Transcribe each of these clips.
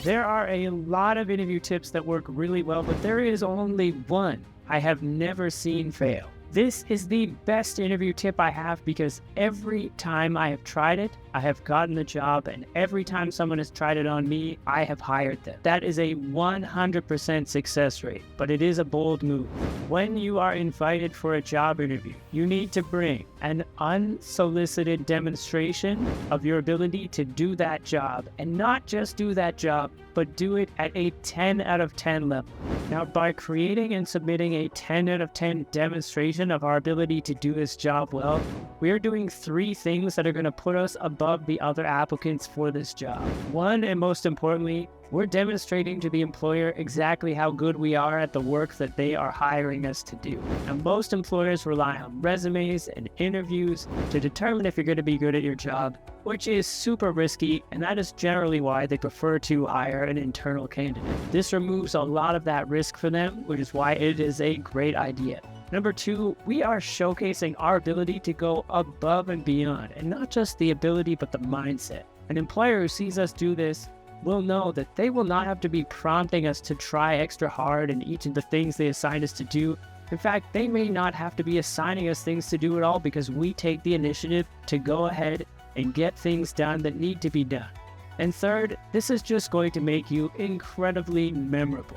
There are a lot of interview tips that work really well, but there is only one I have never seen fail. This is the best interview tip I have because every time I have tried it, I have gotten the job, and every time someone has tried it on me, I have hired them. That is a 100% success rate, but it is a bold move. When you are invited for a job interview, you need to bring an unsolicited demonstration of your ability to do that job, and not just do that job, but do it at a 10 out of 10 level. Now, by creating and submitting a 10 out of 10 demonstration of our ability to do this job well, we are doing 3 things that are going to put us above the other applicants for this job. One, and most importantly, we're demonstrating to the employer exactly how good we are at the work that they are hiring us to do. Now, most employers rely on resumes and interviews to determine if you're going to be good at your job, which is super risky, and that is generally why they prefer to hire an internal candidate. This removes a lot of that risk for them, which is why it is a great idea. Number 2, we are showcasing our ability to go above and beyond, and not just the ability, but the mindset. An employer who sees us do this will know that they will not have to be prompting us to try extra hard in each of the things they assign us to do. In fact, they may not have to be assigning us things to do at all because we take the initiative to go ahead and get things done that need to be done. And third, this is just going to make you incredibly memorable.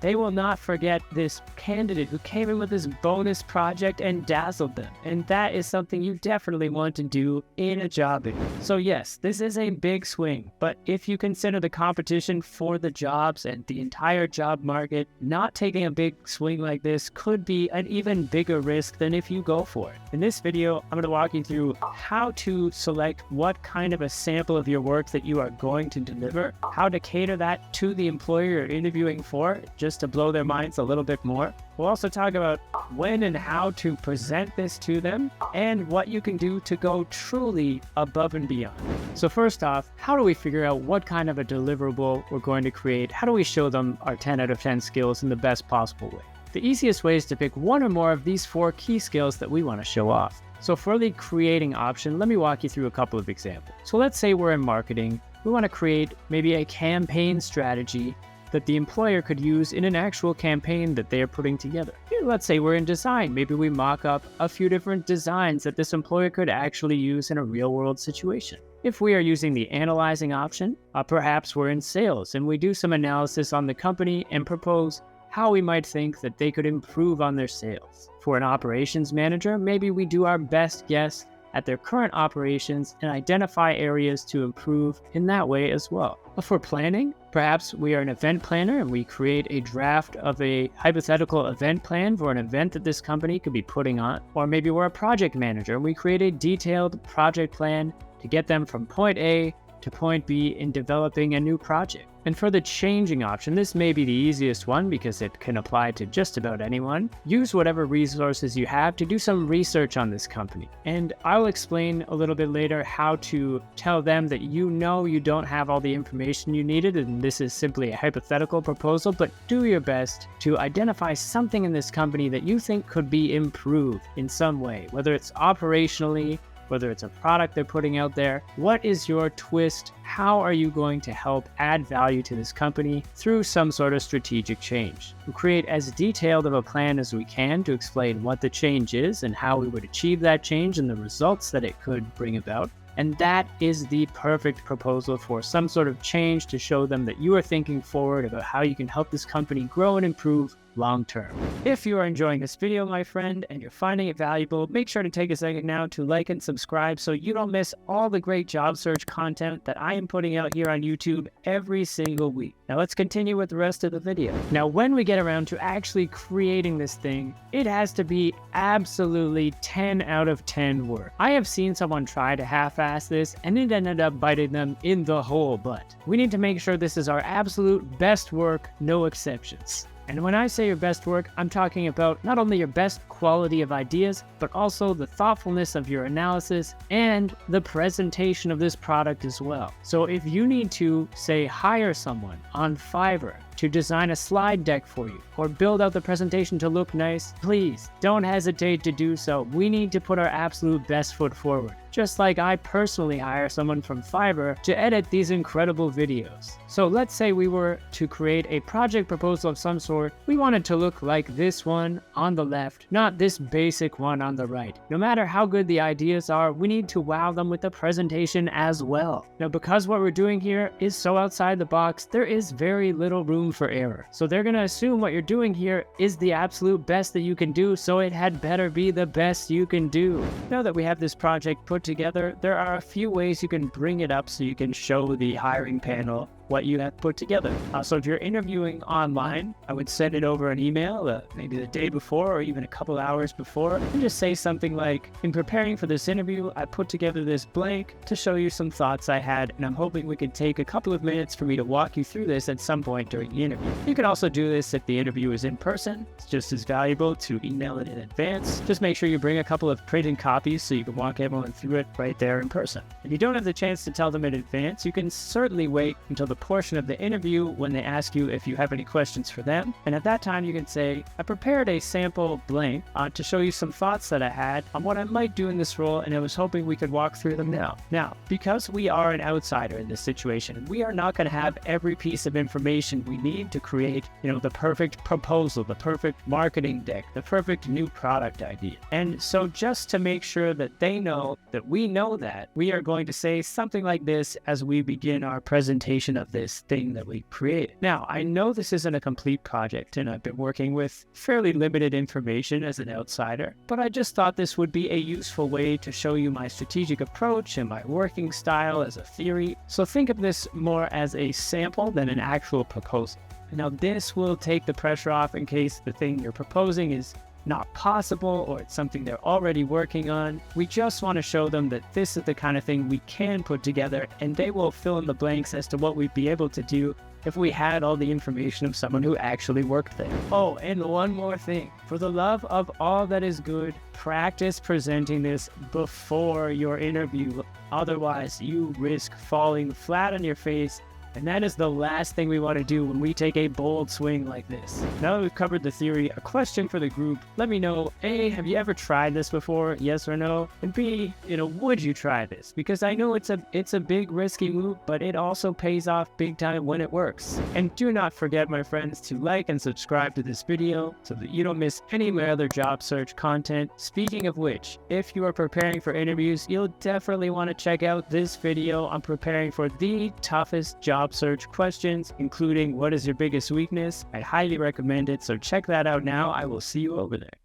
They will not forget this candidate who came in with this bonus project and dazzled them. And that is something you definitely want to do in a job interview. So yes, this is a big swing, but if you consider the competition for the jobs and the entire job market, not taking a big swing like this could be an even bigger risk than if you go for it. In this video, I'm going to walk you through how to select what kind of a sample of your work that you are going to deliver, how to cater that to the employer you're interviewing for, just to blow their minds a little bit more. We'll also talk about when and how to present this to them and what you can do to go truly above and beyond. So first off, how do we figure out what kind of a deliverable we're going to create? How do we show them our 10 out of 10 skills in the best possible way? The easiest way is to pick one or more of these 4 key skills that we want to show off. So for the creating option, let me walk you through a couple of examples. So let's say we're in marketing. We want to create maybe a campaign strategy that the employer could use in an actual campaign that they are putting together. Let's say we're in design. Maybe we mock up a few different designs that this employer could actually use in a real-world situation. If we are using the analyzing option, perhaps we're in sales and we do some analysis on the company and propose how we might think that they could improve on their sales. For an operations manager, maybe we do our best guess at their current operations and identify areas to improve in that way as well. For planning, perhaps we are an event planner and we create a draft of a hypothetical event plan for an event that this company could be putting on. Or maybe we're a project manager and we create a detailed project plan to get them from point A to point B in developing a new project. And for the changing option, this may be the easiest one because it can apply to just about anyone. Use whatever resources you have to do some research on this company. And I'll explain a little bit later how to tell them that you know you don't have all the information you needed and this is simply a hypothetical proposal, but do your best to identify something in this company that you think could be improved in some way, whether it's operationally, whether it's a product they're putting out there. What is your twist? How are you going to help add value to this company through some sort of strategic change? We'll create as detailed of a plan as we can to explain what the change is and how we would achieve that change and the results that it could bring about. And that is the perfect proposal for some sort of change to show them that you are thinking forward about how you can help this company grow and improve long term. If you are enjoying this video, my friend, and you're finding it valuable, make sure to take a second now to like and subscribe so you don't miss all the great job search content that I am putting out here on YouTube every single week. Now let's continue with the rest of the video. Now, when we get around to actually creating this thing, it has to be absolutely 10 out of 10 work. I have seen someone try to half-ass this and it ended up biting them in the whole butt. We need to make sure this is our absolute best work, no exceptions. And when I say your best work, I'm talking about not only your best quality of ideas, but also the thoughtfulness of your analysis and the presentation of this product as well. So if you need to, say, hire someone on Fiverr to design a slide deck for you or build out the presentation to look nice, please don't hesitate to do so. We need to put our absolute best foot forward. Just like I personally hire someone from Fiverr to edit these incredible videos. So let's say we were to create a project proposal of some sort. We want it to look like this one on the left, not this basic one on the right. No matter how good the ideas are, we need to wow them with the presentation as well. Now, because what we're doing here is so outside the box, there is very little room for error. So they're going to assume what you're doing here is the absolute best that you can do, so it had better be the best you can do. Now that we have this project put together, there are a few ways you can bring it up so you can show the hiring panel what you have put together. So if you're interviewing online, I would send it over an email, maybe the day before or even a couple hours before, and just say something like, in preparing for this interview, I put together this blank to show you some thoughts I had, and I'm hoping we could take a couple of minutes for me to walk you through this at some point during the interview. You can also do this if the interview is in person. It's just as valuable to email it in advance. Just make sure you bring a couple of printed copies so you can walk everyone through it right there in person. If you don't have the chance to tell them in advance, you can certainly wait until the portion of the interview when they ask you if you have any questions for them. And at that time, you can say, I prepared a sample blank to show you some thoughts that I had on what I might do in this role, and I was hoping we could walk through them now. Now, because we are an outsider in this situation, we are not going to have every piece of information we need to create, the perfect proposal, the perfect marketing deck, the perfect new product idea. And so just to make sure that they know that we know that, we are going to say something like this as we begin our presentation of this thing that we created. Now, I know this isn't a complete project, and I've been working with fairly limited information as an outsider, but I just thought this would be a useful way to show you my strategic approach and my working style as a theory. So think of this more as a sample than an actual proposal. Now, this will take the pressure off in case the thing you're proposing is not possible or it's something they're already working on. We just want to show them that this is the kind of thing we can put together, and they will fill in the blanks as to what we'd be able to do if we had all the information of someone who actually worked there. Oh, and one more thing. For the love of all that is good, practice presenting this before your interview. Otherwise, you risk falling flat on your face. And that is the last thing we want to do when we take a bold swing like this. Now that we've covered the theory, a question for the group. Let me know, A, have you ever tried this before? Yes or no? And B, would you try this? Because I know it's a big risky move, but it also pays off big time when it works. And do not forget, my friends, to like and subscribe to this video so that you don't miss any of my other job search content. Speaking of which, if you are preparing for interviews, you'll definitely want to check out this video on preparing for the toughest job search questions, including what is your biggest weakness. I highly recommend it, so check that out now. I will see you over there.